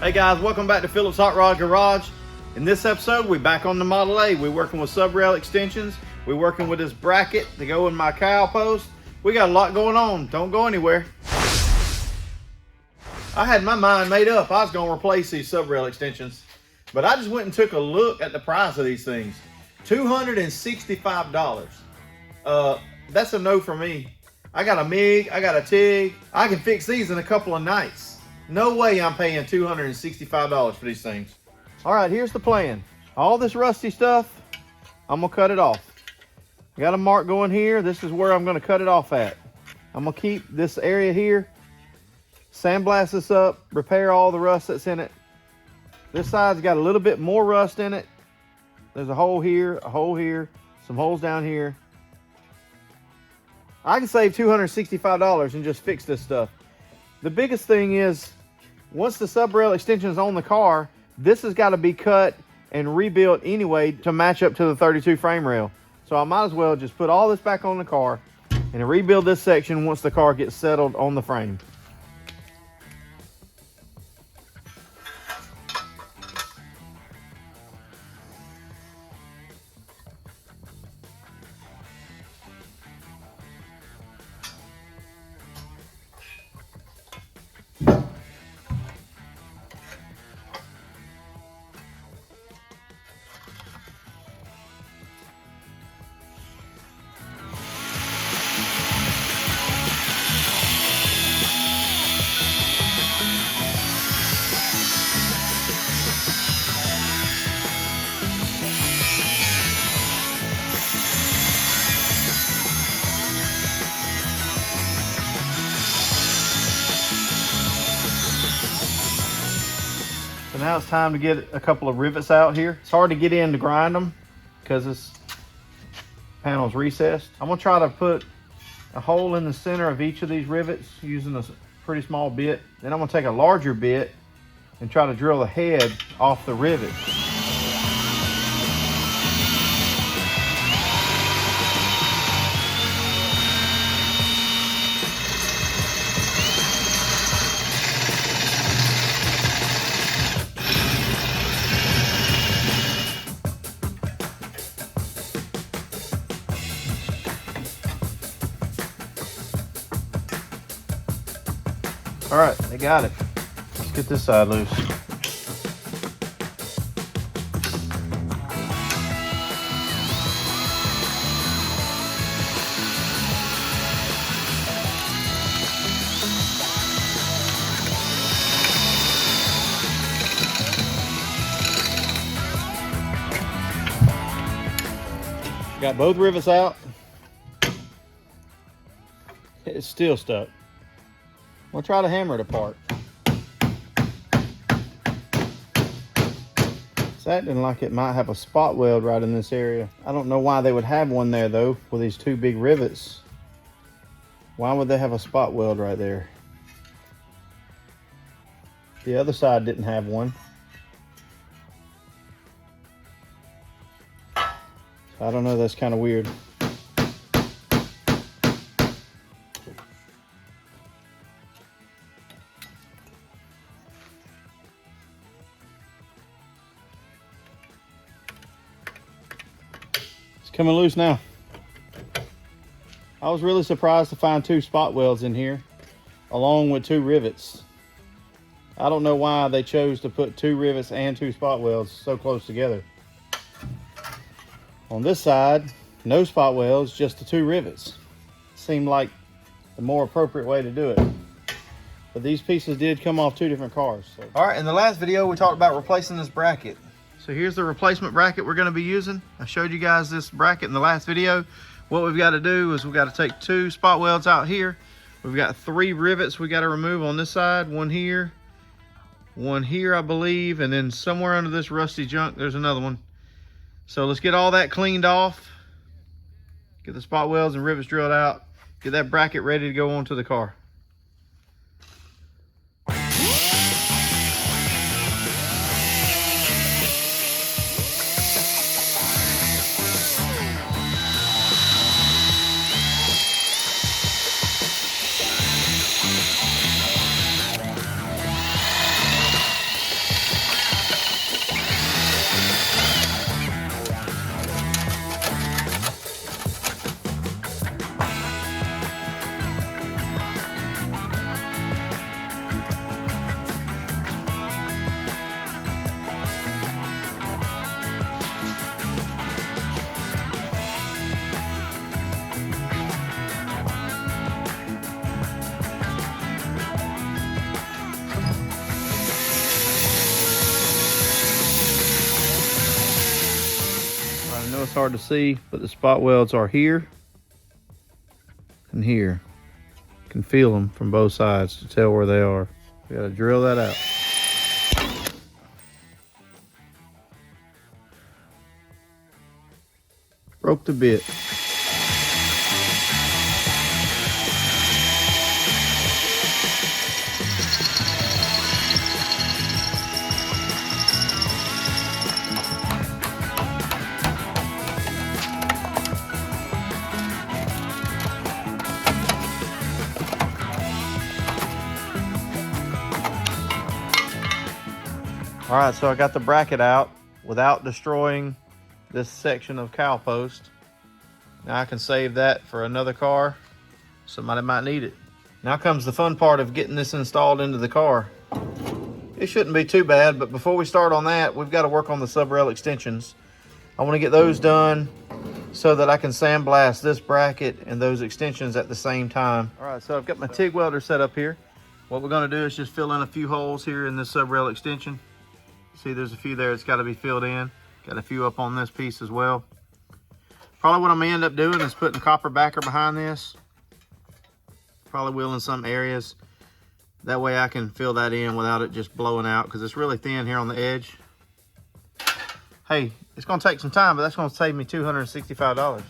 Hey guys, welcome back to Phillips Hot Rod Garage. In this episode, we're back on the Model A. We're working with subrail extensions. We're working with this bracket to go in my cowl post. We got a lot going on. Don't go anywhere. I had my mind made up. I was going to replace these subrail extensions, but I just went and took a look at the price of these things. $265. That's a no for me. I got a MIG, I got a TIG. I can fix these in a couple of nights. No way I'm paying $265 for these things. All right, here's the plan. All this rusty stuff, I'm gonna cut it off. I got a mark going here. This is where I'm gonna cut it off at. I'm gonna keep this area here, sandblast this up, repair all the rust that's in it. This side's got a little bit more rust in it. There's a hole here, some holes down here. I can save $265 and just fix this stuff. The biggest thing is, once the subrail extension is on the car, this has got to be cut and rebuilt anyway to match up to the 32 frame rail. So I might as well just put all this back on the car and rebuild this section once the car gets settled on the frame. So now it's time to get a couple of rivets out here. It's hard to get in to grind them because this panel's recessed. I'm gonna try to put a hole in the center of each of these rivets using a pretty small bit. Then I'm gonna take a larger bit and try to drill the head off the rivet. All right, they got it. Let's get this side loose. Got both rivets out. It's still stuck. We'll try to hammer it apart. It's acting like it might have a spot weld right in this area. I don't know why they would have one there though, with these two big rivets. Why would they have a spot weld right there? The other side didn't have one. I don't know, that's kind of weird. Coming loose now. I was really surprised to find two spot welds in here along with two rivets. I don't know why they chose to put two rivets and two spot welds so close together. On this side, no spot welds, just the two rivets. Seemed like the more appropriate way to do it. But these pieces did come off two different cars. So. All right, in the last video we talked about replacing this bracket. So here's the replacement bracket we're going to be using. I showed you guys this bracket in the last video. What we've got to do is we've got to take two spot welds out here. We've got three rivets we got to remove on this side. One here, I believe, and then somewhere under this rusty junk there's another one. So let's get all that cleaned off, get the spot welds and rivets drilled out, get that bracket ready to go onto the car. hard to see, but the spot welds are here and here. You can feel them from both sides to tell where they are. We gotta drill that out. Broke the bit. All right, so I got the bracket out without destroying this section of cowl post. Now I can save that for another car. Somebody might need it. Now comes the fun part of getting this installed into the car. It shouldn't be too bad, but before we start on that, we've got to work on the subrail extensions. I want to get those done so that I can sandblast this bracket and those extensions at the same time. All right, so I've got my TIG welder set up here. What we're going to do is just fill in a few holes here in this subrail extension. See, there's a few there that's got to be filled in. Got a few up on this piece as well. Probably what I'm gonna end up doing is putting a copper backer behind this. Probably will in some areas. That way I can fill that in without it just blowing out, because it's really thin here on the edge. Hey, it's gonna take some time, but that's gonna save me $265.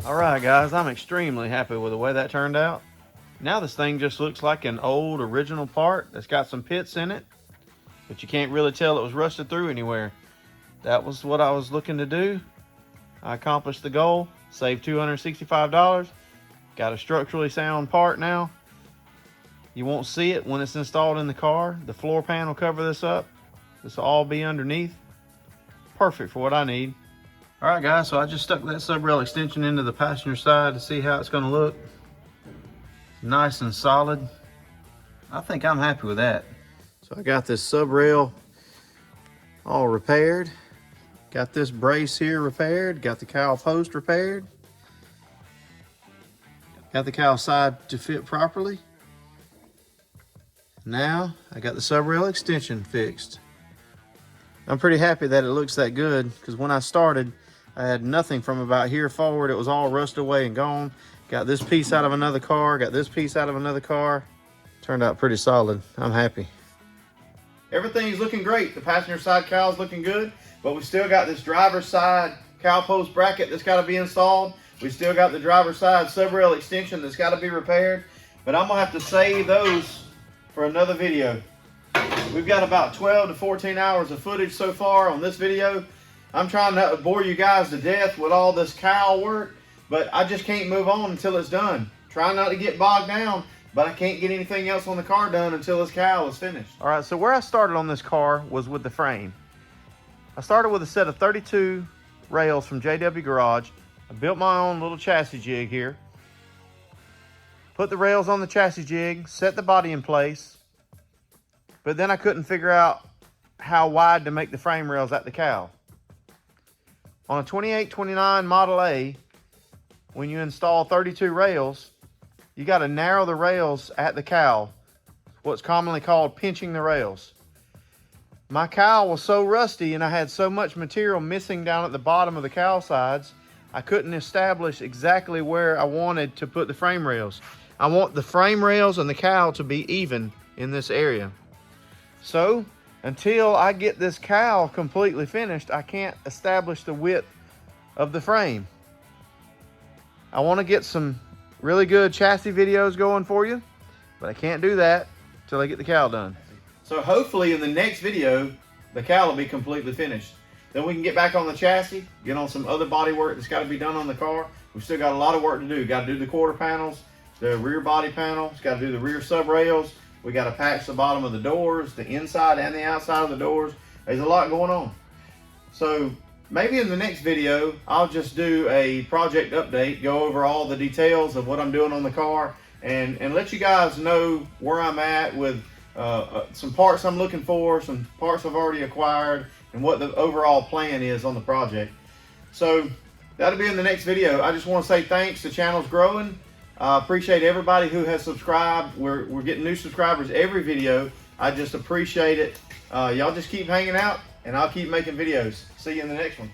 All right, guys, I'm extremely happy with the way that turned out. Now this thing just looks like an old original part that's got some pits in it, but you can't really tell it was rusted through anywhere. That was what I was looking to do. I accomplished the goal, saved $265. Got a structurally sound part now. You won't see it when it's installed in the car. The floor pan will cover this up. This will all be underneath. Perfect for what I need. All right, guys, so I just stuck that subrail extension into the passenger side to see how it's gonna look. Nice and solid. I think I'm happy with that. So I got this subrail all repaired. Got this brace here repaired. Got the cowl post repaired. Got the cowl side to fit properly. Now I got the subrail extension fixed. I'm pretty happy that it looks that good, because when I started, I had nothing from about here forward. It was all rusted away and gone. Got this piece out of another car, got this piece out of another car. Turned out pretty solid. I'm happy. Everything's looking great. The passenger side cow's looking good, but we still got this driver's side cow post bracket that's got to be installed. We still got the driver's side subrail extension that's got to be repaired, but I'm gonna have to save those for another video. We've got about 12 to 14 hours of footage so far on this video. I'm trying not to bore you guys to death with all this cowl work, but I just can't move on until it's done. Trying not to get bogged down, but I can't get anything else on the car done until this cowl is finished. All right, so where I started on this car was with the frame. I started with a set of 32 rails from JW Garage. I built my own little chassis jig here. Put the rails on the chassis jig, set the body in place, but then I couldn't figure out how wide to make the frame rails at the cowl. On a 2829 Model A, when you install 32 rails, you got to narrow the rails at the cowl, what's commonly called pinching the rails. My cowl was so rusty and I had so much material missing down at the bottom of the cowl sides, I couldn't establish exactly where I wanted to put the frame rails. I want the frame rails and the cowl to be even in this area. So until I get this cowl completely finished, I can't establish the width of the frame. I want to get some really good chassis videos going for you, but I can't do that until I get the cowl done. So hopefully in the next video, the cowl will be completely finished. Then we can get back on the chassis, get on some other body work that's got to be done on the car. We've still got a lot of work to do. Got to do the quarter panels, the rear body panel, got to do the rear sub rails. We got to patch the bottom of the doors, the inside and the outside of the doors. There's a lot going on. So maybe in the next video, I'll just do a project update, go over all the details of what I'm doing on the car, and let you guys know where I'm at with some parts I'm looking for, some parts I've already acquired, and what the overall plan is on the project. So that'll be in the next video. I just want to say thanks. The channel's growing. I appreciate everybody who has subscribed. We're getting new subscribers every video. I just appreciate it. Y'all just keep hanging out, and I'll keep making videos. See you in the next one.